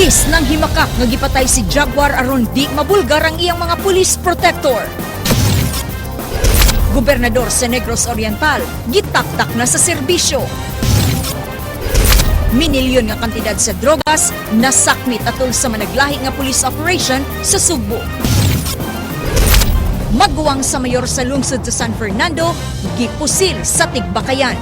Pulis nang himakak nga gipatay si Jaguar aron di mabulgar ang iyang mga police protector. Gobernador sa Negros Oriental gitaktak na sa serbisyo. Minilyon nga kantidad sa drogas nasakmit atol sa managlahi nga police operation sa Sugbo. Magguwang sa mayor sa lungsod sa San Fernando gipusil sa Tigbakayan.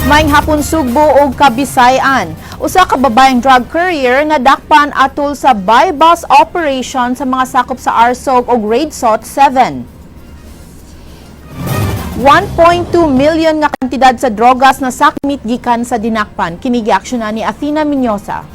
Maayong hapon Sugbo ug Kabisayan. Usa ka babaeng drug courier na dakpan atol sa buy-bus operation sa mga sakop sa Arsog ug Raidsot 7. 1.2 million nga kantidad sa drogas na sakmit gikan sa dinakpan. Kini giaksyonan ni Athena Minyosa.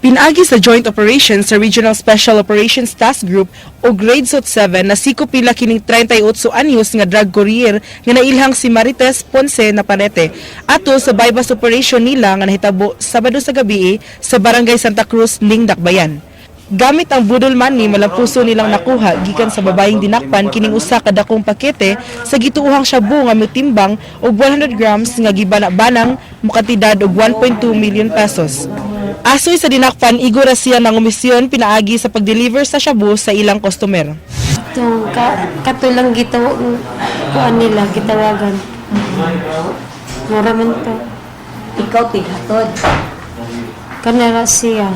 Pinagi sa joint operations sa Regional Special Operations Task Group o Raidsot 7 na sikop pila kining 38 anyos nga drug courier nga nailhang si Marites Ponce na Panete ato sa buy-bus operation nila nga nahitabo Sabado sa gabi sa Barangay Santa Cruz ning Dakbayan. Gamit ang budol money malampuso nilang nakuha gikan sa babayeng dinakpan kining usa ka dakong pakete sa gituuhang shabu nga mitimbang og 100 grams nga gibana-banang mokantidad og 1.2 million pesos. Asoy sa dinakpan, igura siya ng umisyon pinaagi sa pag-deliver sa shabu sa ilang customer. Itong katulang kuan nila, gitawagan. Mura man to. Ikaw tighatod. Kanara siya.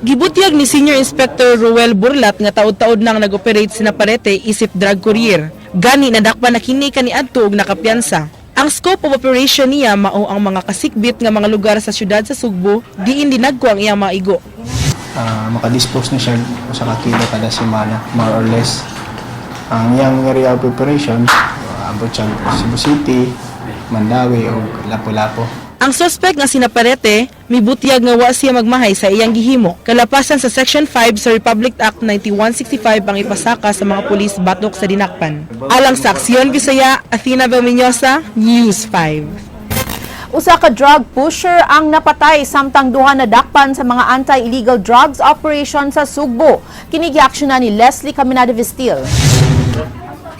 Gibutyag ni Senior Inspector Ruel Burlat nga taod-taod nang nag-operate sina Parete isip drug courier. Gani nadakpan na kini kaniadto og nakapiyansa. Ang scope of operation niya mao ang mga kasikbit nga mga lugar sa syudad sa Sugbo diin dinagko ang iyang mga igo. Makadispose na siya sa kilo kada semana, more or less. Ang iyang area of operation, abot siya Cebu City, Mandawi o Lapu-Lapu. Ang suspect nga sina Parete, mibutyag nga wa siya magmahay sa iyang gihimo. Kalapasan sa Section 5 sa Republic Act 9165 ang ipasaka sa mga pulis batok sa dinakpan. Alang sa Aksyon Bisaya, Athena Minyosa, News 5. Usa ka drug pusher ang napatay samtang duha na dakpan sa mga anti-illegal drugs operation sa Sugbo. Kini giaksyonan ni Leslie Caminado Vistil.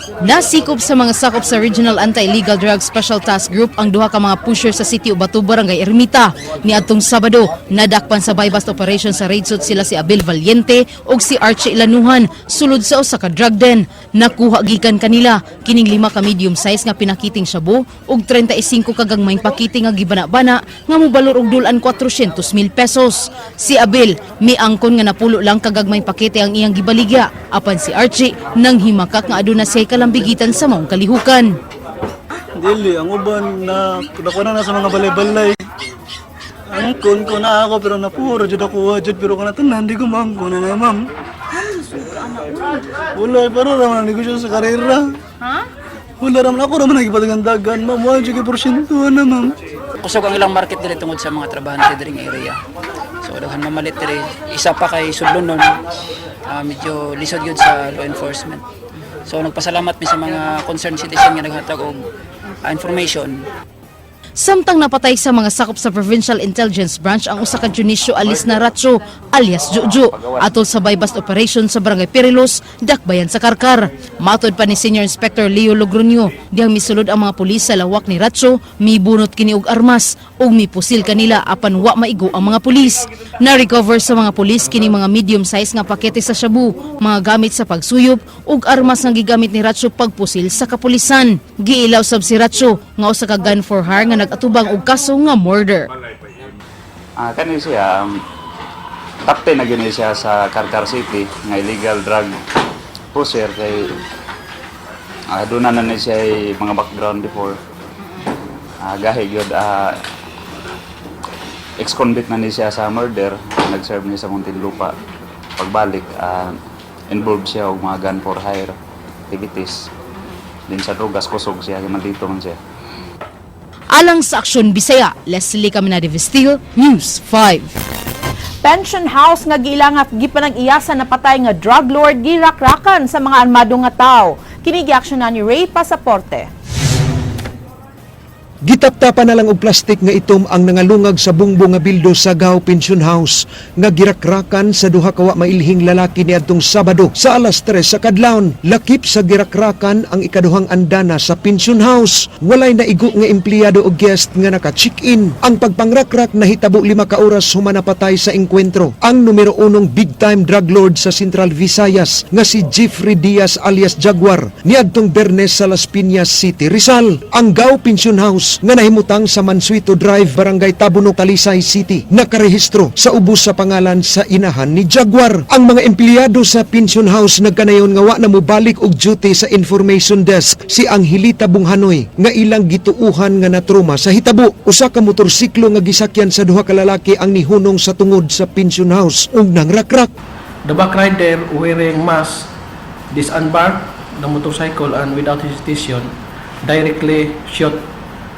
Nasikop sa mga sakop sa Regional Anti-Illegal Drug Special Task Group ang duha ka mga pusher sa City Ubatu, Barangay Ermita. Niadtong Sabado, nadakpan sa buy-bust operation sa Raidsot sila si Abel Valiente ug si Archie Ilanuhan sulod sa usa ka drug den. Nakuha gikan kanila kining 5 ka medium size nga pinakiting shabu ug 35 ka gagmayng pakite nga gibana-bana nga mobalor og dulan 400,000 pesos. Si Abel miangkon nga napulo lang ka gagmayng pakete ang iyang gibaligya apan si Archie nang himakak nga aduna say kalambigitan sa maong kalihukan. Dili, ang uban na kuda na sa mga balay-balay. Angkon ko na ako pero napuro jud ako jud pero kana tanan di ko mangko na ma'am. Wala pero raman negosyo sa karera. Ha? Wala raman ako raman nagipadagandagan ma'am. Wala jud porsyento na ma'am. Kusog ang ilang market diri tungod sa mga trabahante diri nga area. So daghan mamalit diri. Isa pa kay sudlon nun. Medyo lisod yun sa law enforcement. So nagpasalamat mi sa mga concerned citizen nga naghatag og information. Samtang napatay sa mga sakop sa Provincial Intelligence Branch ang usa ka Dionisio Alis na Ratso alias Juju atol sa buy-bust operation sa Barangay Pirilos, Dakbayan sa Karkar. Matod pa ni Senior Inspector Leo Logronio, diyang misulod ang mga pulis sa lawak ni Ratso, mibunot kini og armas ug mipusil kanila apan wa maigo ang mga pulis. Na-recover sa mga pulis kini mga medium size nga pakete sa shabu, mga gamit sa pagsuyop ug armas nga gigamit ni Ratso pagpusil sa kapulisan. Giilaw sab si Ratso nga usa ka gun for hire nga nag-atubang og kaso nga murder. Kani siya top 10 na gani siya sa Karkar City nga illegal drug pusher kay doon na siya mga background before. Gahi gyud ex-convict na siya sa murder, nag-serve niya sa Muntinlupa. Pagbalik involved siya og mga gun for hire activities. Din sa drogas kusog siya, maldito man siya. Alang sa Aksyon Bisaya, Leslie Caminado Vistil, News 5. Pension house nga giilang at gipanag-iyasa na patay nga drug lord girakrakan sa mga armado nga tao. Kini giaksyonan ni Ray Pasaporte. Gitaptapan na lang og plastik nga itom ang nangalungag sa bungbo nga bildo sa Gao Pension House nga girakrakan sa duha ka wa mailhing lalaki niadtong Sabado sa alas 3 sa kadlawon. Lakip sa girakrakan ang ikaduhang andana sa Pension House. Walay naigo nga empleyado o guest nga naka-check-in. Ang pagpangrakrak nahitabo 5 ka oras humanapatay sa engkwentro. Ang numero 1 big-time drug lord sa Central Visayas nga si Jeffrey Diaz alias Jaguar niadtong Bernes sa Las Piñas City, Rizal. Ang Gao Pension House nga nahimutang sa Mansueto Drive, Barangay Tabunok, Talisay City, nakarehistro sa ubos sa pangalan sa inahan ni Jaguar. Ang mga empleyado sa Pension House nagkanayon nga wa na mobalik og duty sa information desk si Angelita Bunghanoy nga ilang gituuhan nga natruma sa hitabo. Usa ka motorsiklo nga gisakyan sa duha ka lalaki ang nihunong sa tungod sa Pension House ug nangrakrak. The back rider wearing mask disembarked the motorcycle and without hesitation directly shot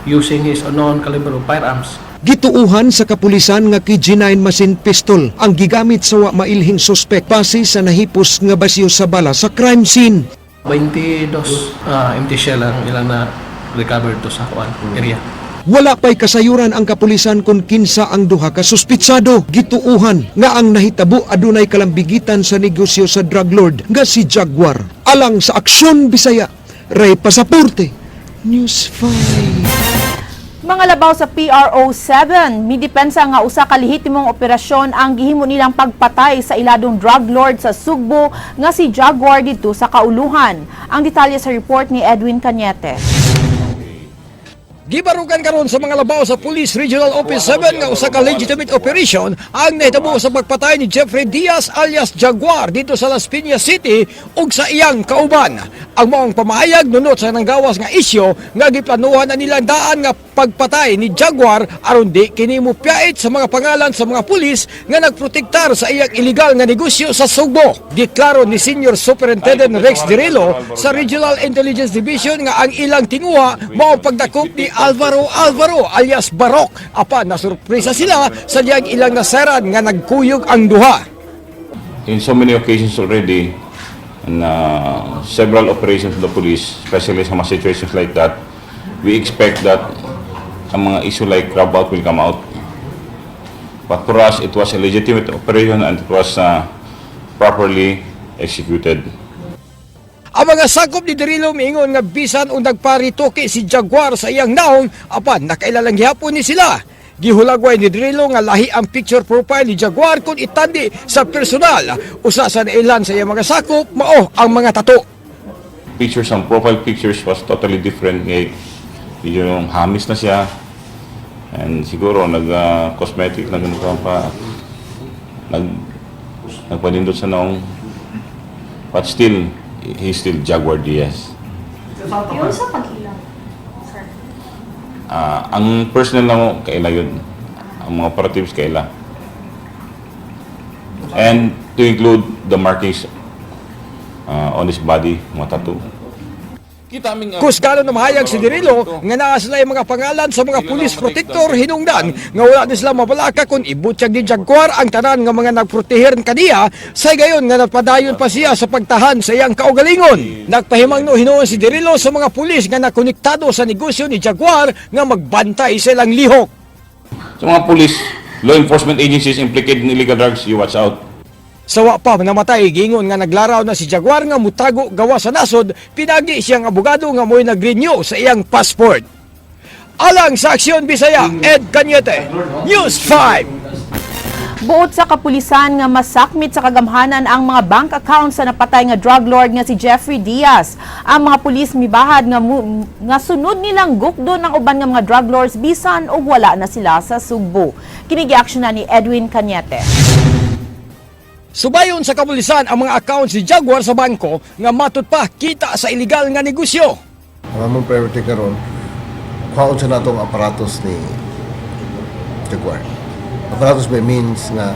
using his unknown caliber of firearms. Gituuhan sa kapulisan nga K9 machine pistol ang gigamit sa wa mailhing suspek base sa nahipos nga basyo sa bala sa crime scene. 22 empty shell ang ilang na recovered to sa area. Wala pa'y kasayuran ang kapulisan kung kinsa ang duha ka suspitsado. Gituuhan nga ang nahitabo adunay kalambigitan sa negosyo sa drug lord nga si Jaguar. Alang sa Aksyon Bisaya, Ray Pasaporte, News 5. Mga labaw sa PRO 7, midepensa nga usa ka lehitimong operasyon ang gihimo nilang pagpatay sa iladong drug lord sa Sugbo nga si Jaguar dito sa Kauluhan. Ang detalye sa report ni Edwin Cañete. Gibarugan karon sa mga labaw sa Police Regional Office 7 nga usa ka legitimate operation ang nahitabo sa pagpatay ni Jeffrey Diaz alias Jaguar dito sa Las Piñas City ug sa iyang kauban. Ang maong pamahayag nunot sa nanggawas nga isyo nga giplanuhan na nilang daan nga pagpatay ni Jaguar aron di kini mopiyait sa mga pangalan sa mga pulis nga nagprotektar sa iyang illegal nga negosyo sa Sugbo. Giklaro ni Senior Superintendent Rex Dirilo sa Regional Intelligence Division nga ang ilang tinguha mao pagdakop ni Alvaro alias Barok. Apan nasurpresa sila sa diyang ilang naseran nga nagkuyog ang duha. In so many occasions already, and several operations of the police, especially sa mga situations like that, we expect that ang mga issue like crab out will come out. But for us, it was a legitimate operation and it was properly executed. Ang mga sakop ni Dirilo miingon nga bisan o nagparitoke si Jaguar sa iyang naong, apan nakailalang gihapon ni sila. Gihulagway ni Dirilo nga lahi ang picture profile ni Jaguar kung itandi sa personal. Usa sa nailan sa iyang mga sakop, mao ang mga tato. Pictures, ang profile pictures was totally different. Yung hamis na siya. And siguro nag-cosmetic na ganun pa. Nagpanindot sa naong. But still, he's still Jaguar Diaz. Yung sa pag-ilang, sir? Ang personal na mo, kaila yun. Ang mga operatives, kaila. And to include the markings on his body, mga tattoo. Kusgalo na mahayag si Dirilo nga naa sila yung mga pangalan sa mga police protector hinungdan nga wala din sila mabalaka kung ibutyag ni Jaguar ang tanan nga mga nagproteher kaniya sa gayon nga napadayon pa siya sa pagtahan sa iyang kaugalingon. Nagpahimang no hinuon si Dirilo sa mga pulis nga nakonektado sa negosyo ni Jaguar nga magbantay sa ilang lihok. Sa mga police, law enforcement agencies implicated in illegal drugs, you watch out. Sa wa pa namatay, gingon nga naglaraw na si Jaguar nga mutago gawa sa nasod, pinagi siyang abogado nga mo'y nag-renew sa iyang passport. Alang sa Aksyon Bisaya, Ed Cañete, News 5. Buot sa kapulisan nga masakmit sa kagamhanan ang mga bank accounts sa napatay nga drug lord nga si Jeffrey Diaz. Ang mga pulis mibahad nga sunod nilang gukdo ng uban nga mga drug lords bisan o wala na sila sa Sugbo. Kinigi-aksyon na ni Edwin Cañete. Subayon sa kapulisan ang mga accounts ni Jaguar sa bangko nga matut pa kita sa illegal nga negosyo. Ang among priority karon, kuhaon sa natong aparatos ni Jaguar. Aparatos by means nga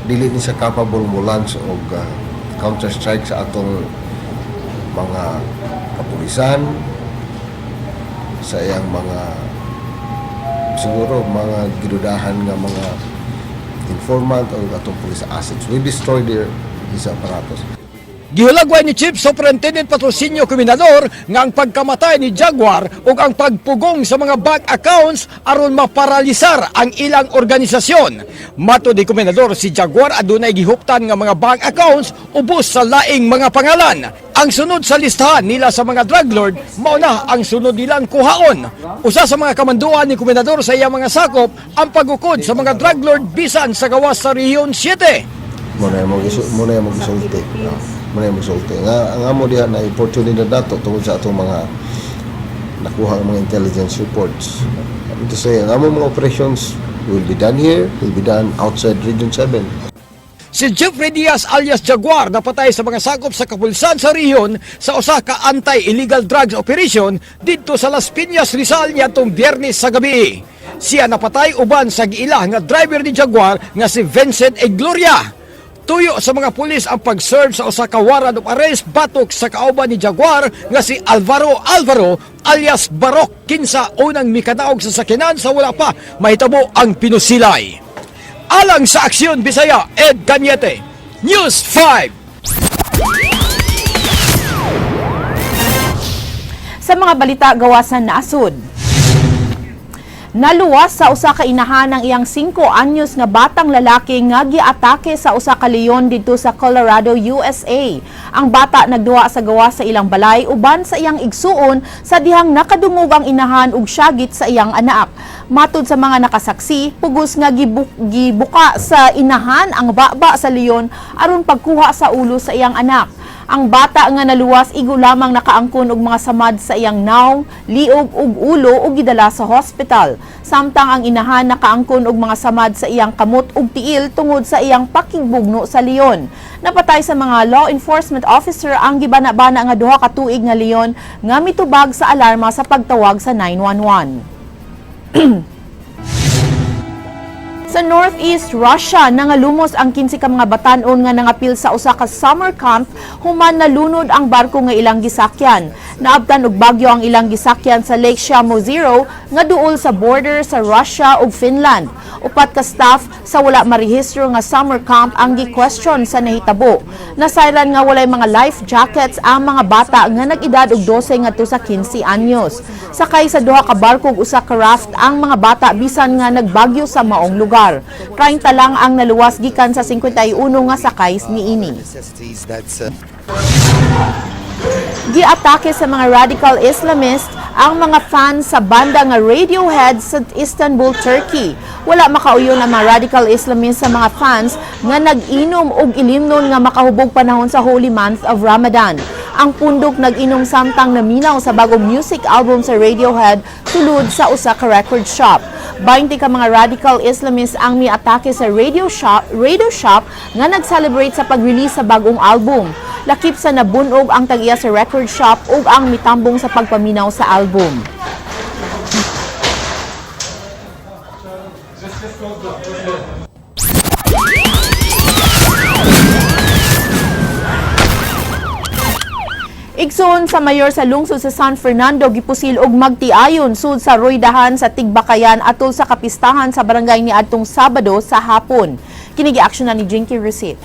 dili ni siya capable mo launch og counter-strike sa atong mga kapulisan, sa iyang mga siguro mga gidudahan nga mga informant o atong police assets. We destroy his apparatus. Gihulagway ni Chief Superintendent Patrocinio Cominador nga ang pagkamatay ni Jaguar ug ang pagpugong sa mga bank accounts aron maparalisar ang ilang organisasyon. Matod ni Cominador, si Jaguar adunay gihuptan nga mga bank accounts ubos sa laing mga pangalan. Ang sunod sa listahan nila sa mga drug lord mao na ang sunod nilang kuhaon. Usa sa mga kamanduan ni Cominador sa iyang mga sakop ang pagukod sa mga drug lord bisan sa gawas sa Rehiyon 7. Muna yung magsulti. Muna yung magsulti. Ang amo diha na opportunity dato tungkol sa atong mga nakuha ang mga intelligence reports. Ito say, ang among mga operations will be done here, will be done outside Region 7. Si Jeffrey Diaz alias Jaguar napatay sa mga sakop sa kapulisan sa rehiyon sa usa ka anti-illegal drugs operation didto sa Las Piñas, Rizal niadtong Biyernes sa gabi. Siya napatay uban sa giila nga driver ni Jaguar nga si Vincent E. Gloria. Tuyo sa mga pulis ang pag-serve sa usa ka warrant of arrest batok sa kauban ni Jaguar nga si Alvaro alias Barok kinsa unang mikadaog sa sakinan sa wala pa mahitabo ang pinusilay. Alang sa Aksyon Bisaya, Ed Cañete, News 5. Sa mga balita gawa sa nasud. Naluwas sa usa ka inahan ang iyang 5 anyos nga batang lalaki nga giatake sa usa ka leon didto sa Colorado, USA. Ang bata nagduwa sa gawas sa ilang balay uban sa iyang igsuon sa dihang nakadungog ang inahan ug syagit sa iyang anak. Matud sa mga nakasaksi, pugos nga gibuka sa inahan ang baba sa leon aron pagkuha sa ulo sa iyang anak. Ang bata nga naluwas igo lamang nakaangkon og mga samad sa iyang naong, liog ug ulo ug gidala sa hospital. Samtang ang inahan nakaangkon og mga samad sa iyang kamot ug tiil tungod sa iyang pakigbugno sa leon. Napatay sa mga law enforcement officer ang gibana-bana nga duha ka tuig nga leon nga mitubag sa alarma sa pagtawag sa 911. Sa Northeast Russia, nangalumos ang 15 ka mga batan-on nga nangapil sa usa ka summer camp human nalunod ang barko nga ilang gisakyan. Naabtan og bagyo ang ilang gisakyan sa Lake Shamu-Zero nga duol sa border sa Russia ug Finland. Upat ka staff sa wala marehistro nga summer camp ang gi-question sa nahitabo. Nasayran nga walay mga life jackets ang mga bata nga nag-edad og 12 ngadto sa 15 anyos. Sakay sa duha ka barko ug usa ka raft ang mga bata bisan nga nagbagyo sa maong lugar. 30 lang ang naluwas gikan sa 51 nga sakay niini. Giatake sa mga radical Islamist ang mga fans sa banda nga Radiohead sa Istanbul, Turkey. Wala makauyon ang mga radical Islamist sa mga fans nga nag-inom og ilimnon nga makahubog panahon sa holy month of Ramadan. Ang pundok nag-inom samtang naminaw sa bagong music album sa Radiohead tulod sa usa ka record shop. 20 ka mga radical Islamist ang miatake sa radio shop nga nag-celebrate sa pag-release sa bagong album. Lakip sa nabunog ang tag-iya sa record shop ug ang mitambong sa pagpaminaw sa album. Igsoon sa mayor sa lungsod sa San Fernando gipusil og magtiayon sud sa roydahan sa Tigbakayan atol sa kapistahan sa barangay ni adtong Sabado sa hapon. Kini gi-action na ni Jinky Receipt.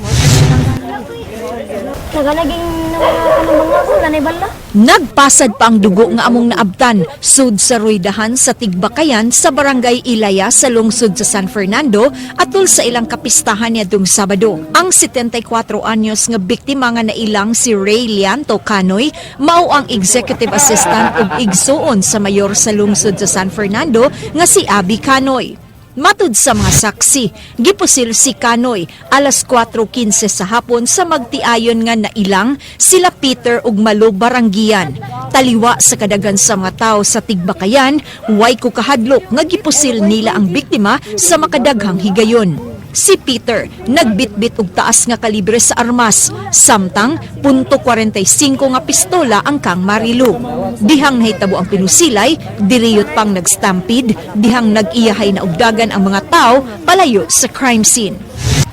Nagpasad pa ang dugo nga among naabtan sud sa roydahan sa Tigbakayan sa barangay Ilaya sa lungsod sa San Fernando atol sa ilang kapistahan niadtong Sabado. Ang 74 anyos nga biktima nga nailang si Ray Lianto Canoy mao ang executive assistant ug igsuon sa mayor sa lungsod sa San Fernando nga si Abby Canoy. Matud sa mga saksi, gipusil si Canoy alas 4:15 sa hapon sa magtiayon nga nailang sila Peter ug Malo Baranggian. Taliwa sa kadagan sa mga tao sa Tigbakayan, way ko kahadlok nga gipusil nila ang biktima sa makadaghang higayon. Si Peter nagbitbit og taas nga kalibre sa armas, samtang .45 nga pistola ang kang marilu. Dihang nahitabo ang pinusilay, diriyot pang nagstampede, dihang nag-iyahay na ugdagan ang mga tao palayo sa crime scene.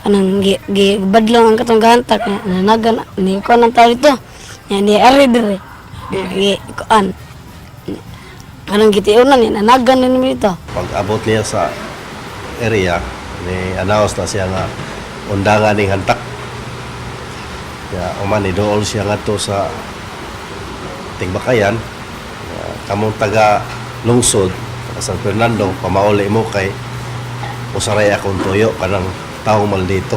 Anong gibadlong ang katong gahantak nanagan ni ko nang tao dito. Yan ni ari dire. Kuan. Kanang gitiunan ni nanagan ni dito. Pag abot niya sa area ni announce na siya nga undangan ning hantak. umani dool siya ngadto sa Tigbakayan. Kamong taga lungsod San Fernando, pamauli mo kay usaray akong tuyo kanang taong maldito.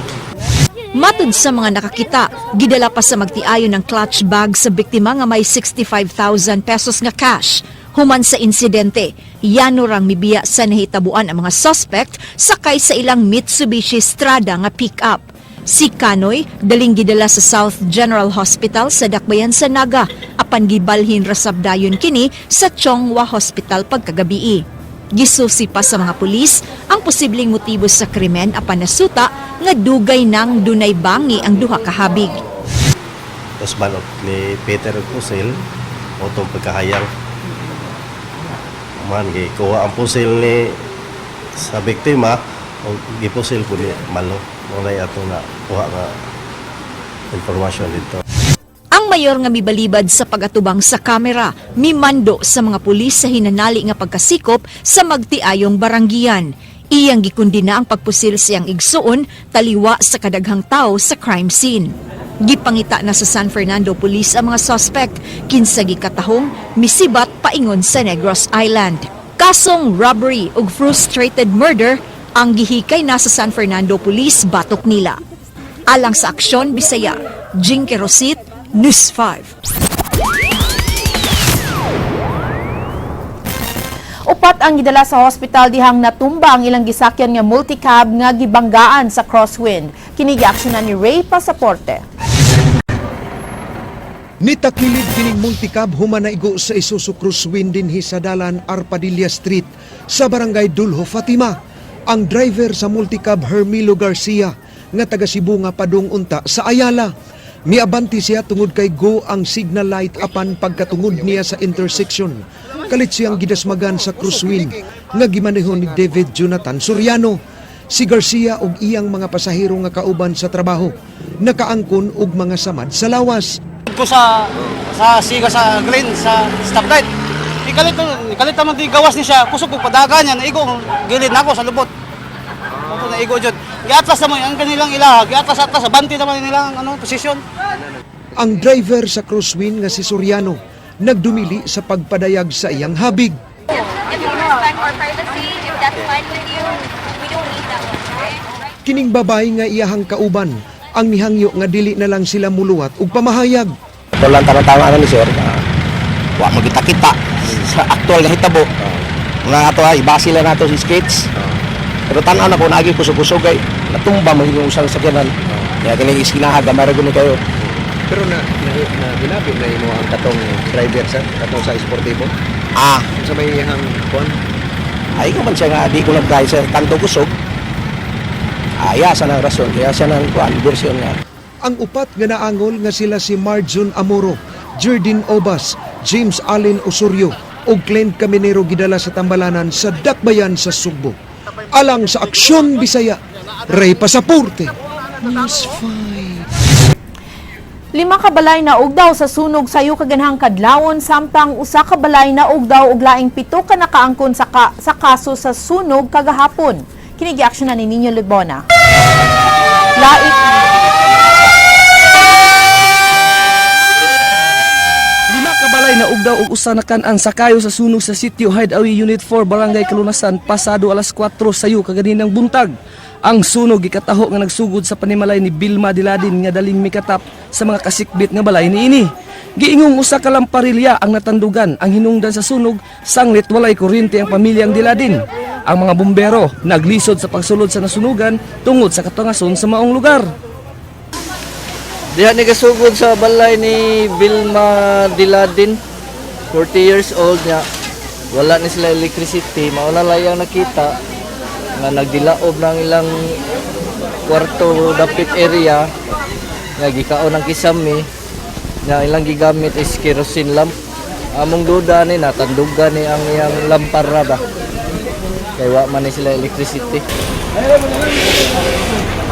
Matud sa mga nakakita, gidala pa sa magtiayon ng clutch bag sa biktima nga may 65,000 pesos nga cash. Human sa insidente, yano rang mibiya sa nahitabuan ang mga suspect sakay sa ilang Mitsubishi Strada nga pick-up. Si Kanoy, daling gidala sa South General Hospital sa Dakbayan sa Naga, apan gibalhin rasabdayon kini sa Chonghua Hospital pagkagabii. Gisusi pa sa mga pulis ang posibleng motibo sa krimen apan nasuta nga dugay nang dunay bangi ang duha ka habig. Usman ni Peter Pusil otong pagkahayang man gikuha ang pusil ni sa biktima o gipusil po ni Malo. Munay ato na kuha nga informasyon dito. Ang mayor nga mibalibad sa pagatubang sa kamera, mimando sa mga pulis sa hinanali nga pagkasikop sa magtiayong baranggiyan. Iyang gikundina ang pagpusil siyang igsuon taliwa sa kadaghang tao sa crime scene. Gipangita na sa San Fernando Police ang mga suspect, kinsa gikatahong misibat paingon sa Negros Island. Kasong robbery ug frustrated murder ang gihikay na sa San Fernando Police batok nila. Alang sa Aksyon Bisaya, Jinky Rosit, News 5. Upat ang gidala sa hospital dihang natumba ang ilang gisakyan nga multicab nga gibanggaan sa crosswind. Kini giaksyonan ni Ray Pasaporte. Nitakilid kining multicab human naigo sa Isuzu Crosswind dinhi sa dalan Arpadilla Street sa barangay Dulho, Fatima. Ang driver sa multicab Hermilo Garcia nga taga Cebu nga padung unta sa Ayala. Miabanti siya tungod kay go ang signal light apan pagkatungod niya sa intersection. Kalit siyang gidasmagan sa crosswind nga gimanehon ni David Jonathan Soriano. Si Garcia ug iyang mga pasahero nga kauban sa trabaho nakaangkon og mga samad sa lawas. Ko sa siga sa green sa stoplight. Ikalit naman di gawas ni siya. Kusog ko padagan niya naigo gilid nako sa lubot. Ako naigo jud. Giatlas naman ang kanilang ilaha. Giatlas sa banti naman nilang posisyon. Ang driver sa crosswind nga si Soriano nagdumili sa pagpadayag sa iyang habig. Kining babay nga iyahang kauban ang nihangyo nga dili na lang sila muluwat ug pamahayag. Walang tama-tama ni sir. Wa mo kita-kita sa aktual nga hitabo. Nga ato ay base lang nato si skates. Pero tan-aw na ko nagi kusog-kusog ay natumba mo yung usang sakyanan. Kaya kini iskinaha gamay ra guni kayo. Pero na ginabi na imo ang katong driver sa katong sa sportivo. Sa may iyang kon. Ay ko man siya nga di ko nag-drive sa tanto kusog. Aya sa nang rason kaya siya nang kuan version nga. Ang upat nga naangol nga sila si Marjon Amoro, Jerdin Obas, James Allen Osorio ug Clint Caminero gidala sa tambalanan sa Dakbayan sa Sugbo. Alang sa Aksyon Bisaya, Ray Pasaporte, News 5. 5 ka balay na ugdaw sa sunog sayo kaganhang kadlawon samtang usa ka balay na ugdaw ug laing 7 ka nakaangkon sa kaso sa sunog kagahapon. Kini giaksyonan ni Nino Libona. Laik 5 ka balay na ugdaw ug usa na kan-an sa kayo sa sunog sa Sitio Hideaway Unit 4 Barangay Kalunasan pasado alas 4 sayo kaganinang buntag. Ang sunog gikataho nga nagsugod sa panimalay ni Vilma Diladin nga daling mikatap sa mga kasikbit nga balay niini. Giingong usa ka lamparilya ang natandugan. Ang hinungdan sa sunog, sanglit walay kuryente ang pamilyang Diladin. Ang mga bumbero naglisod sa pagsulod sa nasunugan tungod sa katangason sa maong lugar. Diha ni kasugod sa balay ni Vilma Diladin, 40 years old niya. Wala ni sila electricity, mauna layang nakita nga nagdilaob ng ilang kwarto dapit area nga gikaon ang kisame nga ilang gigamit is kerosene lamp. Among duda ni natandugan ni ang iyang lampara ba kay wa man ni sila electricity.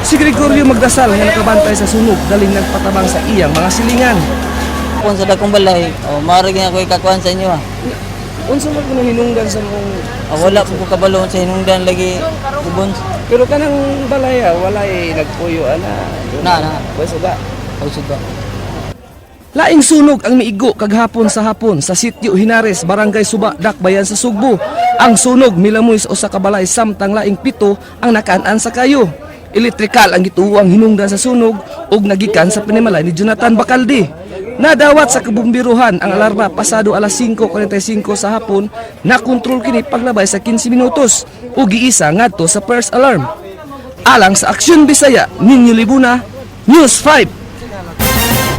Si Gregorio Magdasal nga nakabantay sa sunog daling nagpatabang sa iyang mga silingan. Kung sa dakong balay, maaari nga ako ikakuan sa inyo. Unsa man kuno hinungdan sa mong wala po ko kabalo sa hinungdan lagi ubon. Pero kanang balay wala nagpuyo ana. Na. Wala ba? Usod ba? Laing sunog ang miigo kaghapon sa hapon sa Sitio Hinares, Barangay Suba, Dakbayan sa Sugbo. Ang sunog milamoy sa usa ka balay samtang laing 7 ang nakaan sa kayo. Elektrikal ang gituwang hinungdan sa sunog ug nagikan sa panimalay ni Jonathan Bacaldi. Nadawat sa kabumbiruhan ang alarma pasado alas 5:45 sa hapon, nakontrol kini paglabay sa 15 minutos ug giisa ngadto sa first alarm. Alang sa Aksyon Bisaya, Ninyo Libuna, News 5.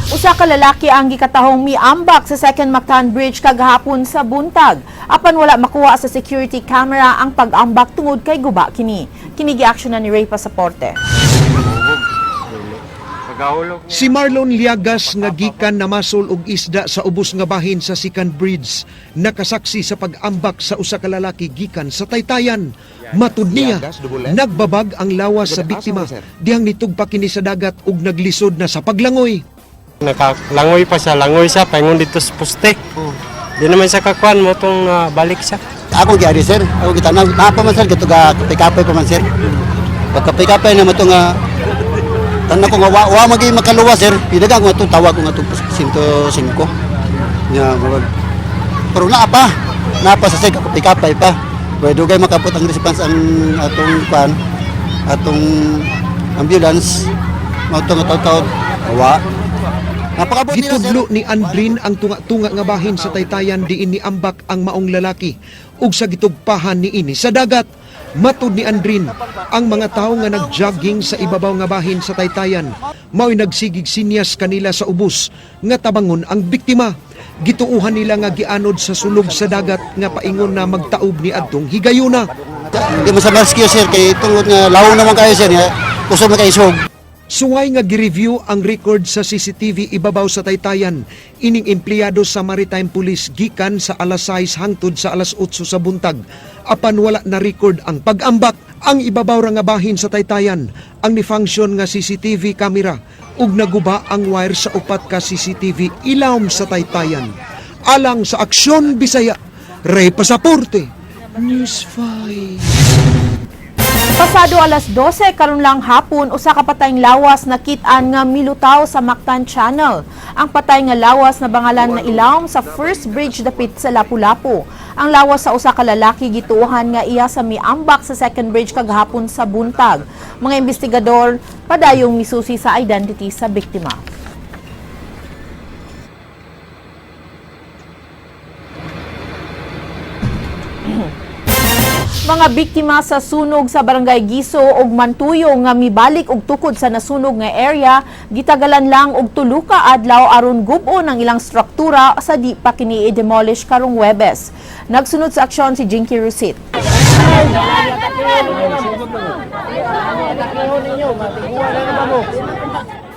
Usa ka lalaki ang gikatahong miambak sa Second Mactan Bridge kagahapon sa buntag. Apan wala makuha sa security camera ang pag-ambak tungod kay guba kini. Kini gi-aksyonan ni Ray Pasaporte. Si Marlon Liagas nga gikan namasol og isda sa ubos nga bahin sa Second Bridge nakasaksi sa pag-ambak sa usa ka lalaki gikan sa Taytayan. Matud niya, nagbabag ang lawas sa biktima dihang nitugpa kini sa dagat ug naglisod na sa paglangoy. Nakalangoy pa siya, langoy siya, paingon dito sa poste. Di naman siya kakuan mo itong balik siya. Ako gyari sir, ako kita na pa man sir gito ga kapay pa man sir. Pagkapay na mo to nga tanan ko nga wa magi makaluwa sir. Pinagang ko itong tawag ko nga itong 105. Ya, pero naapa sa sir kapay pa. Pwede gay makapot ang response ang atong ambulance. Mao to nga wa. Gitudlo ni Andrin ang tunga-tunga nga bahin sa Taytayan diin ni ambak ang maong lalaki ug sa gitugpahan ni ini sa dagat. Matud ni Andrin, ang mga tao nga nagjogging sa ibabaw nga bahin sa Taytayan mao'y nagsigig sinyas kanila sa ubos nga tabangon ang biktima. Gituuhan nila nga gianod sa sulog sa dagat nga paingon na magtaob ni adtong higayuna. Di mo sa rescue sir kay tungod nga lawong naman kayo sir ya. Usa man kay sug. Suway nga gi-review ang record sa CCTV ibabaw sa Taytayan, ining empleyado sa Maritime Police gikan sa alas 6 hangtod sa alas 8 sa buntag. Apan wala na record ang pag-ambak. Ang ibabaw ra nga bahin sa Taytayan, ang ni-function nga CCTV camera ug naguba ang wire sa upat ka CCTV ilawom sa Taytayan. Alang sa Aksyon Bisaya, Ray Pasaporte, News 5. Pasado alas 12 karon lang hapon usa ka patayng lawas nakit-an nga milutaw sa Mactan Channel. Ang patay nga lawas na bangalan na ilawom sa first bridge dapit sa Lapu-Lapu. Ang lawas sa usa ka lalaki gituohan nga iya sa miambak sa second bridge kagahapon sa buntag. Mga investigador padayong misusi sa identity sa biktima. Mga biktima sa sunog sa Barangay Giso ug Mantuyo nga mibalik og tukod sa nasunog nga area, gitagalan lang og 3 ka adlaw aron gub-on ang ilang struktura sa di pa kini i-demolish karong Huwebes. Nagsunod sa aksyon si Jinky Rusit.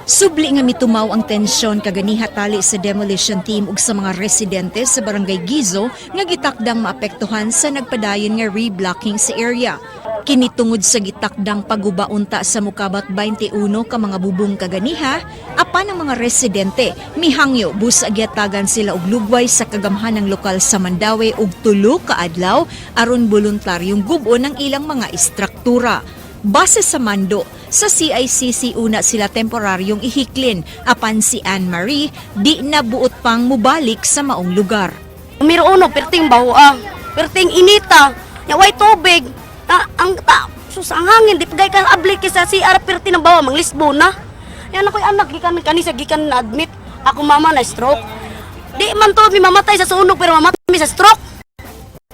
Subli nga mitumaw ang tensyon kaganiha tali sa demolition team ug sa mga residente sa Barangay Gizo nga gitakdang maapektuhan sa nagpadayon nga reblocking sa area. Kini tungod sa gitakdang pagubaunta sa mukabat 21 ka mga bubong kaganiha, apan ang mga residente mihangyo busa gyatagan sila og lugway sa kagamhanang lokal sa Mandawi ug 3 ka adlaw aron voluntaryong gub-on ang ilang mga istruktura. Base sa mando, sa CICC una sila temporaryong ihiklin, apan si Anne-Marie di na buot pang mubalik sa maong lugar. Numero 1, perting bawa, perting inita, yaway tubig, ang hangin, di pagay kang ablik sa CR, perting ng bawa, mang Lisbona. Yan ako'y anak, gikan na admit, ako mama na stroke. Di man to, may mamatay sa sunog, pero mamatay sa stroke.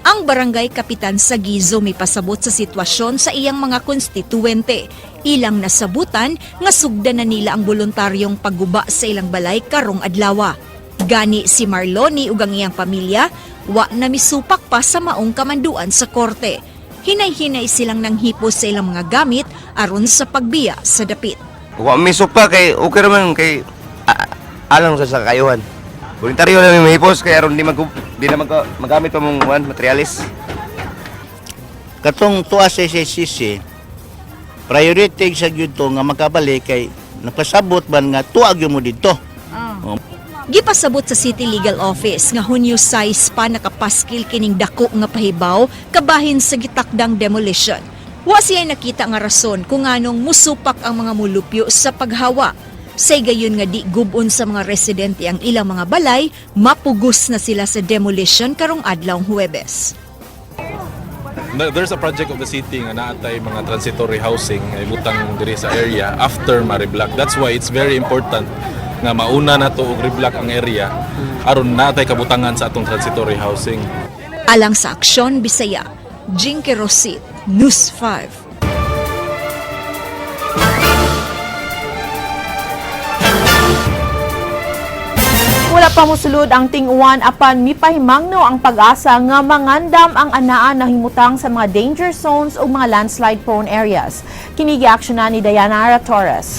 Ang barangay kapitan sa Gizo may pasabot sa sitwasyon sa iyang mga konstituwente. Ilang nasabutan nga sugdan na nila ang voluntaryong pagguba sa ilang balay karong adlawa. Gani si Marloni ug ang iyang pamilya, wa na misupak pa sa maong kamanduan sa korte. Hinay-hinay silang nanghipos sa ilang mga gamit aron sa pagbiya sa dapit. Wa misupak kay okay raman kay alang sa kayuhan. Voluntaryo lang may mahipos kaya aron di na magamit pa mong materialis. Katong tuwa sa SSCC, priority sa gyud to nga makabalik kay napasabot ban nga tuag mo dito. Gipasabot sa City Legal Office nga Hunyo 6 pa nakapaskil kining dako nga pahibaw kabahin sa gitakdang demolition. Wa siya nakita nga rason kung anong musupak ang mga mulupyo sa paghawa. Say gayon nga di gubon sa mga residente ang ilang mga balay, mapugos na sila sa demolition karong adlawng Huwebes. There's a project of the city nga naatay mga transitory housing ay butang diri sa area after ma-reblock. That's why it's very important nga mauna na to og reblock ang area aron naatay kabutangan sa atong transitory housing. Alang sa Aksyon Bisaya, Jinky Rosit, News 5. Wala pa mosulod ang ting-uwan apan mipahimangno ang pag-asa nga mangandam ang anaan na himutang sa mga danger zones o mga landslide-prone areas. Kini giaksyonan ni Dayanara Torres.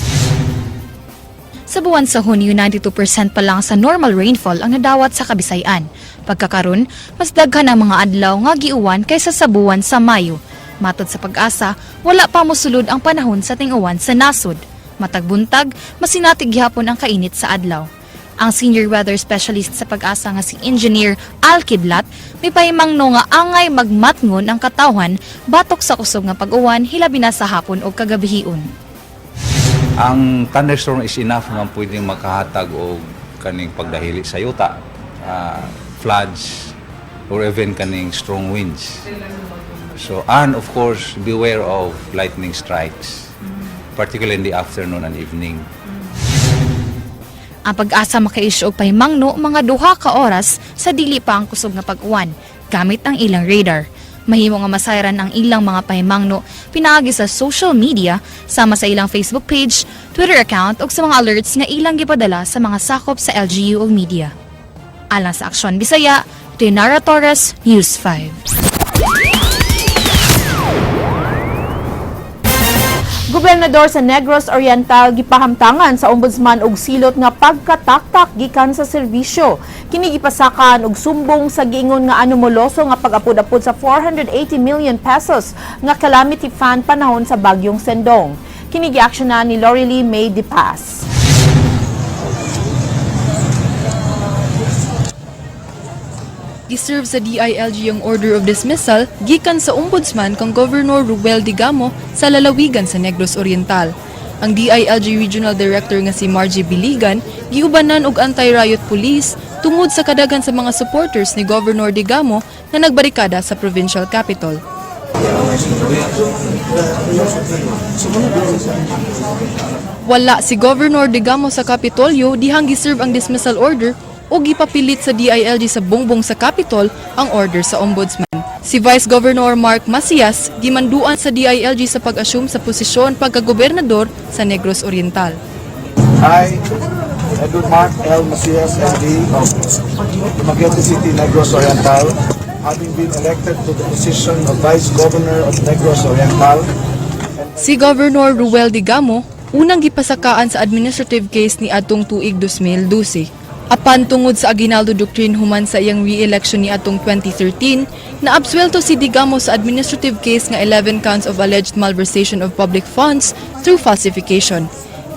Sa buwan sa Hunyo, 92% pa lang sa normal rainfall ang nadawat sa Kabisayan. Pagkakaron, mas daghan ang mga adlaw nga giuwan kaysa sa buwan sa Mayo. Matod sa pag-asa, wala pa mosulod ang panahon sa ting-uwan sa nasod. Matag buntag, masinatig gihapon ang kainit sa adlaw. Ang senior weather specialist sa pag-asa nga si Engineer Al Kidlat, may pahimangno nga angay magmatngon ang katawhan batok sa kusog nga pag-uwan hilabi na sa hapon o kagabihion. Ang thunderstorm is enough nga pwedeng makahatag o kaning pagdahili sa yuta, floods, or even kaning strong winds. So, and of course, beware of lightning strikes, particularly in the afternoon and evening. Ang pag-asa maka-issue og pahimangno mga 2 ka oras sa dili pa ang kusog nga pag-uwan gamit ang ilang radar. Mahimo nga masayran ang ilang mga pahimangno pinaagi sa social media sama sa ilang Facebook page, Twitter account ug sa mga alerts nga ilang gipadala sa mga sakop sa LGU ug media. Alang sa Aksyon Bisaya, Dayanara Torres, News 5. Gobernador sa Negros Oriental gipahamtangan sa ombudsman og silot nga pagkataktak gikan sa serbisyo. Kini gipasakan og sumbong sa giingon nga anomoloso nga pag-apod-apod sa 480 million pesos nga calamity fund panahon sa bagyong Sendong. Kini giaksyonan ni Lorelie May De Paz. Giserve sa DILG ang order of dismissal gikan sa ombudsman kang Governor Ruel Digamo sa lalawigan sa Negros Oriental. Ang DILG Regional Director nga si Margie Biligan giubanan og anti-riot police tungod sa kadagan sa mga supporters ni Governor Digamo na nagbarikada sa provincial capital. Wala si Governor Digamo sa Kapitolyo dihang giserve ang dismissal order o gipapilit sa DILG sa bongbong sa Capitol ang order sa ombudsman. Si Vice Governor Mark Macias gimanduan sa DILG sa pag-assume sa posisyon pagkagobernador sa Negros Oriental. I, Edward Mark L. Macias, MD of Dumaguete City, Negros Oriental, having been elected to the position of Vice Governor of Negros Oriental. Si Governor Ruel Digamo unang gipasakaan sa administrative case ni atong tuig 2012. Apan tungod sa Aguinaldo Doctrine human sa iyang re-election ni atong 2013, naabsuelto si Digamo sa administrative case nga 11 counts of alleged malversation of public funds through falsification.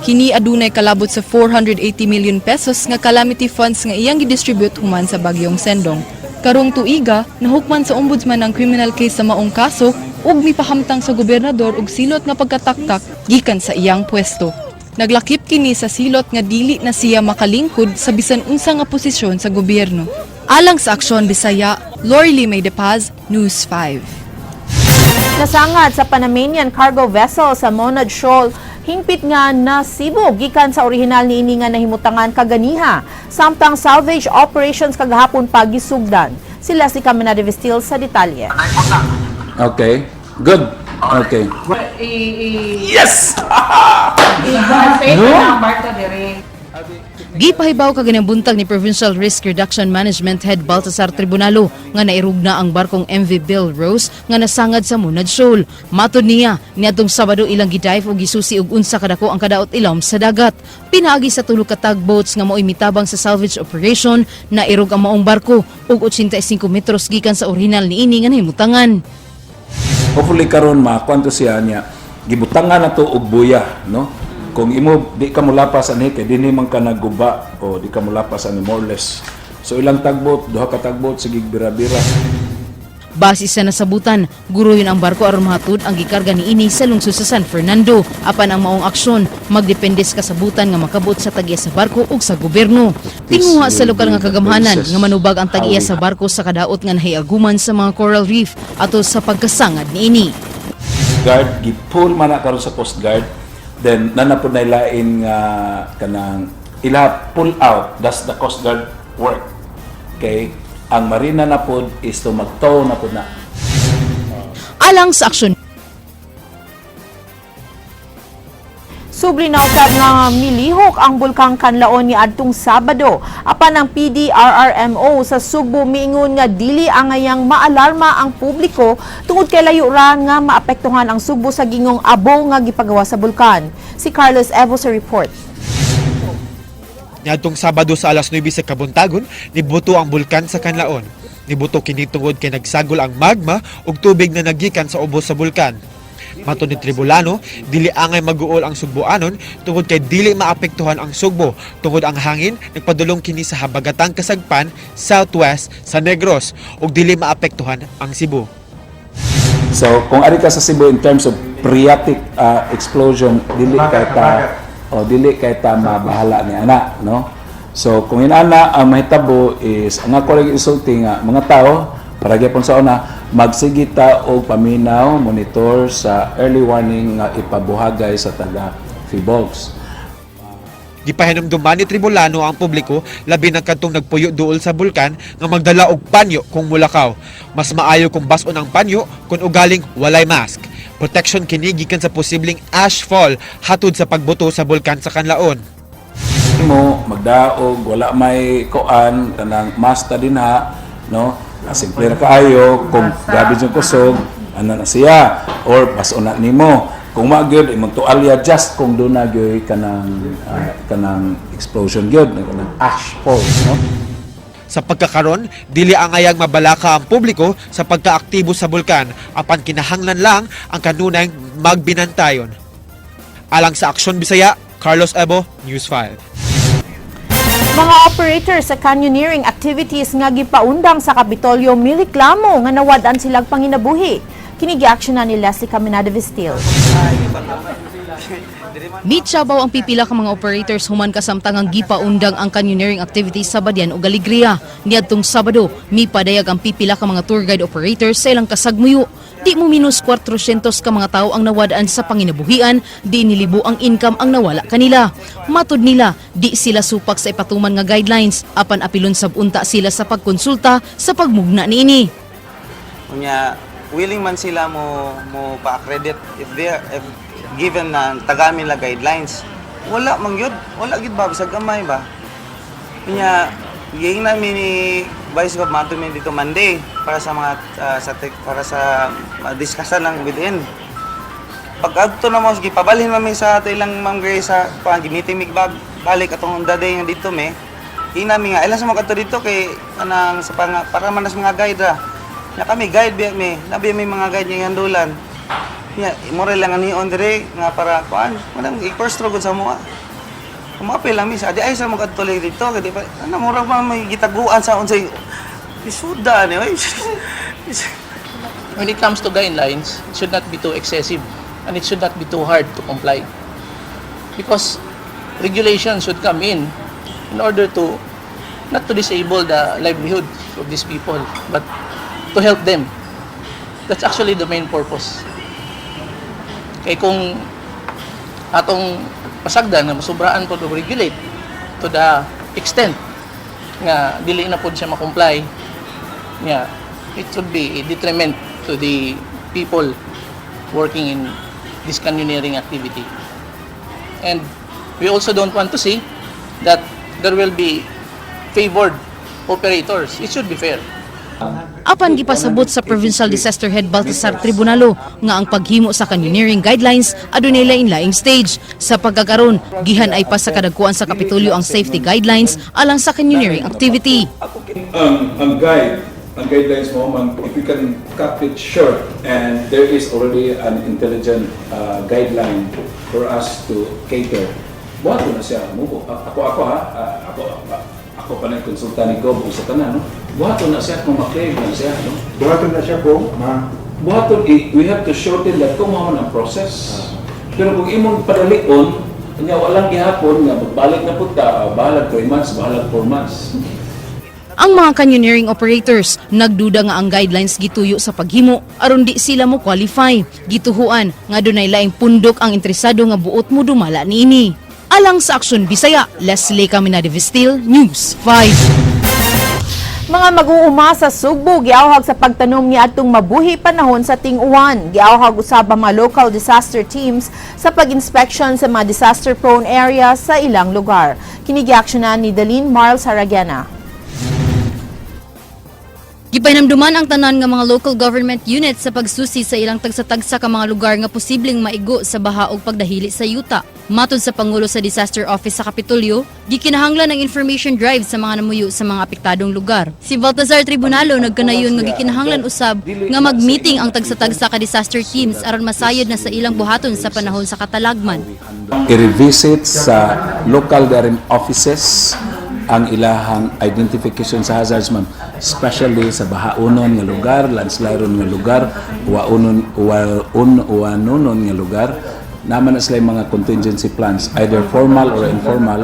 Kini adunay kalabot sa 480 million pesos nga calamity funds nga iyang gidistribute human sa bagyong Sendong. Karong tuiga, nahukman sa ombudsman ang criminal case sa maong kaso ug mipahamtang sa gobernador og silot nga pagkataktak gikan sa iyang pwesto. Naglakip kini sa silot nga dili na siya makalingkod sa bisan unsa nga posisyon sa gobyerno. Alang sa Aksyon Bisaya, Lorelie May De Paz, News 5. Nasangad sa Panamanian cargo vessel sa Monad Shoal, hingpit nga nasibog gikan sa orihinal niini nga nahimutangan kaganiha. Samtang salvage operations kagahapon pa gisugdan. Sila si Camina de Vestil sa detalye. Okay, good. Okay. Yes! Gipahibaw kaganang buntag ni Provincial Risk Reduction Management Head Baltasar Tribunalo nga nairugna ang barkong MV Bill Rose nga nasangad sa Monad Shoal. Matod niya, niadtong Sabado ilang gidive o gisusi og unsa kadako ang kadaot ilom sa dagat. Pinaagi sa tulo ka tugboats nga mao'y mitabang sa salvage operation na irog ang maong barko og 85 metros gikan sa orihinal niini nga nahimutangan. Hopefully karon makwanto siya niya gibutangan na to og buya, no? Kung imo di ka mulapas ani kay dinhi man ka naguba o di ka mulapas ani more or less. So ilang tagboat, duha ka tagboat sige bira-bira. Base sa nasabutan, guruhin ang barko aron mahatod ang gikarga niini sa lungsod sa San Fernando. Apan ang maong aksyon magdepende sa kasabutan nga makabot sa tagiya sa barko ug sa gobyerno. Tinguha sa lokal nga kagamhanan nga manubag ang tagiya sa barko sa kadaot nga nahiaguman sa mga coral reef ato sa pagkasangad niini. Guard gipull man na karon sa Coast Guard, then nanapod na ilain nga kanang ila pull out, that's the Coast Guard work. Okay, ang marina na pod is to magtow na pod na. Alang sa aksyon Subli na usab nga milihok ang bulkang Kanlaon ni adtong Sabado. Apan ang PDRRMO sa Subo miingon nga dili angayang maalarma ang publiko tungod kay layo ra nga maapektuhan ang Subo sa gingong abo nga gipagawa sa bulkan. Si Carlos Evo sa report. Niadtong Sabado sa alas 9 sa kabuntagon, nibuto ang bulkan sa Kanlaon. Nibuto kini tungod kay nagsagol ang magma ug tubig na nagikan sa ubos sa bulkan. Matud ni Tribulano, dili angay maguol ang Sugboanon tungod kay dili maapektuhan ang Sugbo tungod ang hangin nagpadulong kini sa habagatang kasagpan southwest sa Negros ug dili maapektuhan ang Cebu. So kung ari ka sa Cebu in terms of phreatic explosion, dili kay ta mabahala ni ana, no? So kung inana ang mahitabo is ang ako ring isulti nga mga tao para gyapon sa una magsigita og paminaw, monitor sa early warning nga ipabuhagay sa taga Fibogs. Gipahinumduman ni Tribulano ang publiko labi na kadtong nagpuyo duol sa bulkan nga magdala og panyo kung mulakaw. Mas maayo kung bason ang panyo kung ugaling walay mask. Protection kini gikan sa posibleng ash fall hatod sa pagbuto sa bulkan sa Kanlaon. Mo magdaog wala may kuan kanang mask ta dinha, no? Simple na kaayo kung grabe yung kusog ano na siya or bason na nimo kung magyud imong tualya just kung do na gyud kanang explosion gyud kanang ash fall, no? Sa pagkakaron, dili angayang mabalaka ang publiko sa pagkaaktibo sa bulkan apan kinahanglan lang ang kanunay magbinantayon. Alang sa Aksyon Bisaya, Carlos Evo, News 5. Mga operators sa canyoneering activities nga gipaundang sa Kapitolyo miliklamo nga nawad-an silang panginabuhi. Kini gi-aksyonan ni Leslie Caminada Vistil. Mitsabaw ang pipila ka mga operators human kasamtang ang gipaundang ang canyoneering activities sa Badian ug Alegria. Niadtong Sabado, mipadayag ang pipila ka mga tour guide operators sa ilang kasagmuyo. Di mo minus 400 ka mga tao ang nawadaan sa panginabuhian, di nilibo ang income ang nawala kanila. Matud nila, di sila supak sa ipatuman nga guidelines, apan apilon sabunta sila sa pagkonsulta sa pagmugna niini. Kunya, willing man sila mo pa-accredit if given na tagamin la guidelines. Wala man gyud, wala gyud ba bisag gamay ba. Kunya, giing namin ni Vice Gov matumin dito Monday para sa mga para sa discussion ng within. Pag adto na mo gipabalhin mami sa ato ilang Ma'am Grace sa pangimiting balik atong daday nga dito me. Inami nga ilan sa mga adto dito kay kanang sa para man sa mga guide ra. Na kami guide biya me, labi may mga guide nga handulan. Ya, moral lang ani on dire nga para kuan, manang i-first struggle sa mga. Kumapil lang misa, adi ay sa mga adto dito, kadi pa ana murag pa may gitaguan sa unsay isuda ni oy. When it comes to guidelines, it should not be too excessive and it should not be too hard to comply. Because regulations should come in order to not to disable the livelihood of these people, but to help them. That's actually the main purpose. Kaya kung atong pasagdan na masubraan po to regulate to the extent nga dili na po siya makomply, yeah, it should be a detriment to the people working in this canyoneering activity. And we also don't want to see that there will be favored operators. It should be fair. Apan gipasabot sa Provincial Disaster Head Baltasar Tribunalo nga ang paghimo sa canyoneering guidelines adunay lain-laing stage. Sa pagkakaron, gihan ay pa sa kadagkuan sa Kapitolyo ang safety guidelines alang sa canyoneering activity. Ang guidelines mo, if you can cut it short and there is already an intelligent guideline for us to cater. Buhat na siya mo. Ako ako pa na konsulta ni Gob sa tanan, no? Buhaton na siya kung ma-claim na siya, no? Buhaton na siya kung Buhaton, we have to shorten that kung mo ang process. Pero kung imong padalion, kanya walang gihapon nga magbalik na punta, bahalag 3 months, bahalag 4 months. Ang mga canyoneering operators nagduda nga ang guidelines gituyo sa paghimo aron di sila mo qualify. Gituhuan nga dunay laing pundok ang interesado nga buot mo dumala niini. Alang sa Aksyon Bisaya, Leslie Caminada-Vistil, News 5. Mga mag-uuma sa Sugbo giawhag sa pagtanom ni atong mabuhi panahon sa ting-uwan. Giawhag usab ang mga local disaster teams sa pag-inspection sa mga disaster-prone area sa ilang lugar. Kini giaksyonan ni Dalin Marl Saragana. Gipahinamduman ang tanan nga mga local government units sa pagsusi sa ilang tagsa-tagsa ka mga lugar nga posibleng maigo sa baha ug pagdahili sa yuta. Matod sa Pangulo sa Disaster Office sa Kapitolyo, gikinahanglan ng information drive sa mga namuyo sa mga apektadong lugar. Si Baltazar Tribunalo nagkanayon nga gikinahanglan usab nga mag-meeting ang tagsa-tagsa ka disaster teams aron masayod na sa ilang buhaton sa panahon sa katalagman. I-revisit sa local government offices ang ilahang identification sa hazards, ma'am, especially sa bahaunon nga lugar, landslideon nga lugar, uwanunon nga lugar. Naman na sila yung mga contingency plans, either formal or informal.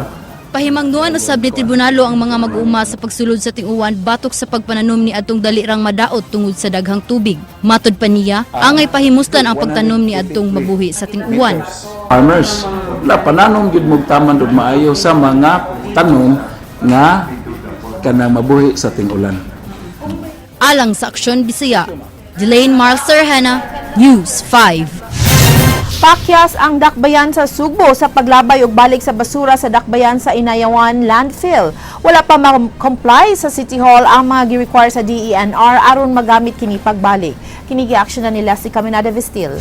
Pahimangnuan usab ni tribunalo ang mga mag-uuma sa pagsulod sa ting-uwan batok sa pagpananom ni adtong dalirang madaot tungod sa daghang tubig. Matod pa niya, angay pahimustan ang pagtanom ni adtong mabuhi sa ting-uwan. Farmers, wala pananom gyud mo taman ug maayo sa mga tanom nga kanang mabuhi sa ting-ulan. Alang sa Aksyon Bisaya, Delaine Marl Saragana, News 5. Pakyas ang dakbayan sa Sugbo sa paglabay ug balik sa basura sa dakbayan sa Inayawan Landfill. Wala pa ma-comply sa City Hall ang mga gi-require sa DENR aron magamit kini pagbalik. Kini gi-aksyonan nila si Caminada-Vistil.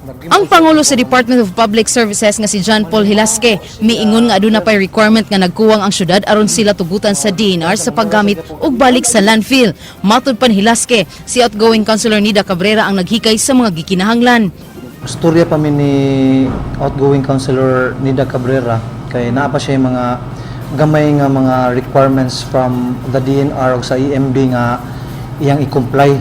Ang Pangulo sa Department of Public Services nga si John Paul Hilasque miingon nga aduna pay requirement nga nagkuwang ang syudad aron sila tugutan sa DENR sa paggamit ug balik sa landfill. Matud pa ni Hilasque, si outgoing Councilor Nida Cabrera ang naghikay sa mga gikinahanglan. Storya pa mi ni outgoing Councilor Nida Cabrera kay naa pa siya yung mga gamay nga mga requirements from the DENR ug sa EMB nga iyang i-comply.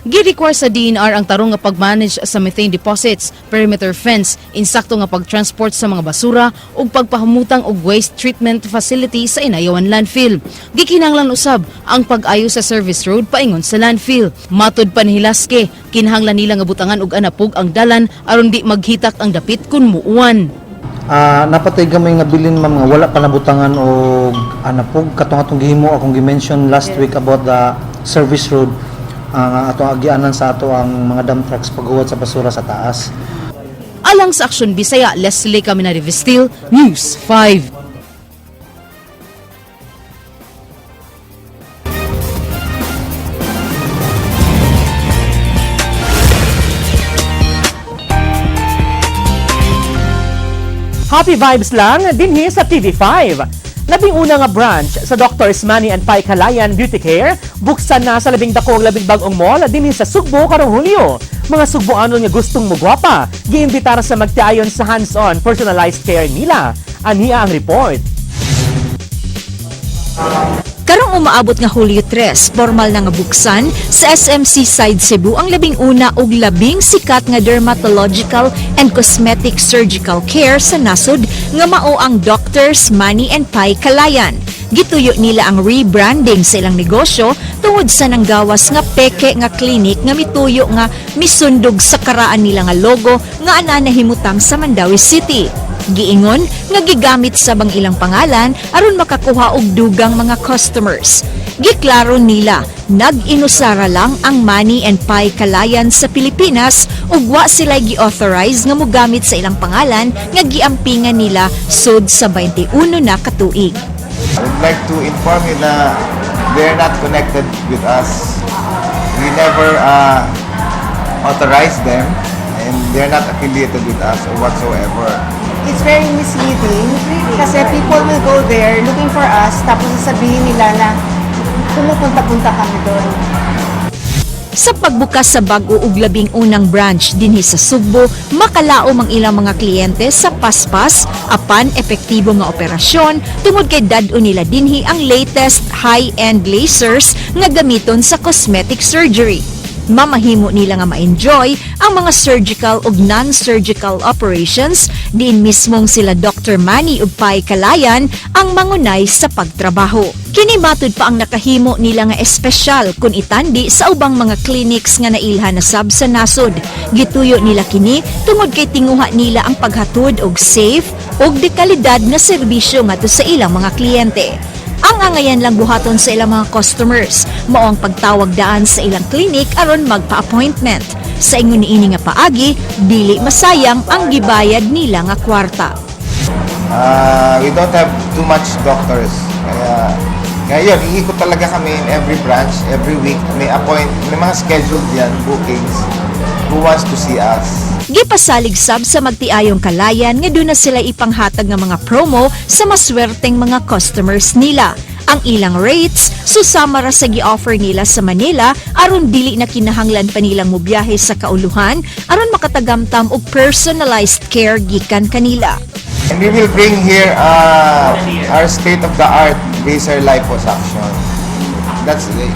Gi-require sa DENR ang tarong nga pag-manage sa methane deposits, perimeter fence, insakto nga pag-transport sa mga basura ug pagpahamutang og waste treatment facility sa Inayawan Landfill. Gikinahanglan usab ang pag-ayo sa service road paingon sa landfill. Matud pa ni Hilasque, kinahanglan nila nga butangan og anapog ang dalan aron di maghitak ang dapit kun muuwan. Napatay gamay nga bilin ma'am nga wala pa nabutangan og anapog katong gihimo akong gi-mention last week about the service road. Ato agianan sa ato ang mga dump trucks paghuwat sa basura sa taas. Alang sa Aksyon Bisaya, Leslie Caminada-Vistil, News 5. Happy vibes lang dinhi sa TV5. Labing una nga branch sa Drs. Manny and Pai Calayan Beauty Care buksan na sa labing dakong labing bagong mall dinhi sa Sugbo karong Hulyo. Mga Sugboanon nga gustong mugwapa, giimbitara sa magtiayon sa hands-on personalized care nila. Aniya ang report. Karong umaabot nga Hulyo 3, formal na nga buksan sa SMC Side Cebu ang labing una ug labing sikat nga dermatological and cosmetic surgical care sa nasod nga mao ang Drs. Manny and Pai Calayan. Gituyo nila ang rebranding sa ilang negosyo tungod sa nanggawas nga peke nga klinik nga mituyo nga misundog sa karaan nila nga logo nga ana nahimutang sa Mandawi City. Giingon nga gigamit sa bang ilang pangalan aron makakuha og dugang mga customers. Giklaro nila, nag-inusara lang ang Manny and Pai Calayan sa Pilipinas ug wa sila gi-authorize nga mogamit sa ilang pangalan nga giampingan nila sud sa 21 na katuig. I would like to inform you na they're not connected with us. We never authorized them and they're not affiliated with us or whatsoever. It's very misleading kasi people will go there looking for us tapos sasabihin nila na pumupunta-punta kami doon. Sa pagbukas sa bag-o ug labing unang branch dinhi sa Sugbo, makalaom ang ilang mga kliyente sa paspas apan epektibo nga operasyon tungod kay dad-o nila dinhi ang latest high-end lasers nga gamiton sa cosmetic surgery. Mamahimo nila nga ma-enjoy ang mga surgical ug non-surgical operations diin mismong sila Dr. Manny ug Pai Kalayan ang mangunay sa pagtrabaho. Kini matud pa ang nakahimo nila nga espesyal kun itandi sa ubang mga clinics nga nailhan na sab sa nasod. Gituyo nila kini tungod kay tinguha nila ang paghatod og safe ug dekalidad nga serbisyo ngadto sa ilang mga kliyente. Ang angayan lang buhaton sa ilang mga customers mao ang pagtawag daan sa ilang clinic aron magpa-appointment. Sa ingon niini nga paagi, dili masayang ang gibayad nila nga kwarta. We don't have too much doctors. Kaya ngayon, iikot talaga kami in every branch, every week. May mga scheduled yan, bookings, who wants to see us. Gipasalig sab sa magtiayong Kalayan nga doon na sila ipanghatag nga mga promo sa maswerteng mga customers nila. Ang ilang rates susama ra sa gi-offer nila sa Manila aron dili na kinahanglan pa nilang mobiyahe sa kauluhan aron makatagamtam og personalized care gikan kanila. And we will bring here our state-of-the-art laser liposuction.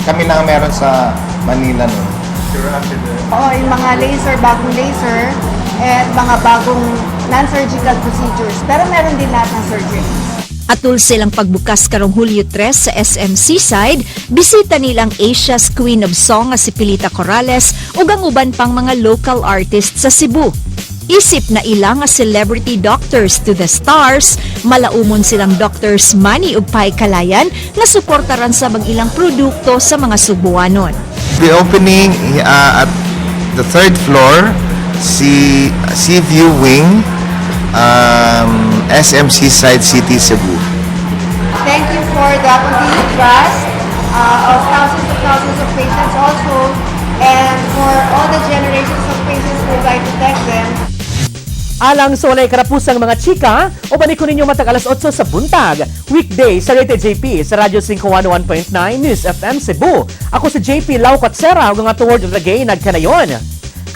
Kami na meron sa Manila nun. Yung mga laser, bagong laser, at mga bagong non-surgical procedures. Pero meron din lahat ng surgery. Atul silang pagbukas karong Hulyo 3 sa SM Seaside, bisita nilang Asia's Queen of Song nga si Pilita Corrales ug ang uban pang mga local artists sa Cebu. Isip na ilang nga celebrity doctors to the stars, malaumon silang Doctors Manny ug Pai Kalayan nga suportaran sa ilang produkto sa mga Subuanon. The opening at the 3rd floor, Sea View Wing, SM Seaside City, Cebu. Thank you for the continued trust of thousands of patients also, and for all the generations of patients who would like to thank them. Alang sa walay karapusang mga chika, o ko ninyo matag alas 8 sa buntag, weekday sa Rated JP sa Radyo 511.9 News FM Cebu. Ako si JP Lau Katsera, ug nga toward of the gay nagkanayon.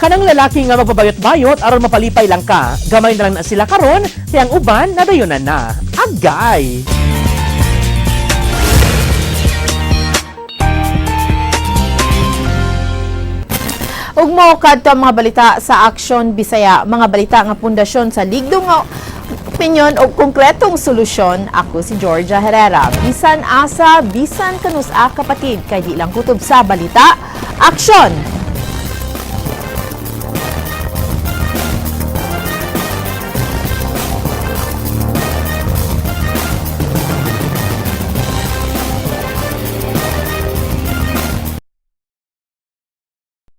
Kanang lalaki nga magpabayot-bayot aron mapalipay lang ka, gamay na lang na sila karon, kaya ang uban nadayonan na. Agay! Ug mao kadto mga balita sa Aksyon Bisaya, mga balita nga pundasyon sa ligdong nga opinyon o konkretong solusyon. Ako si Georgia Herrera. Bisan asa, bisan kanus kapatid, kay di lang kutob sa balita. Aksyon!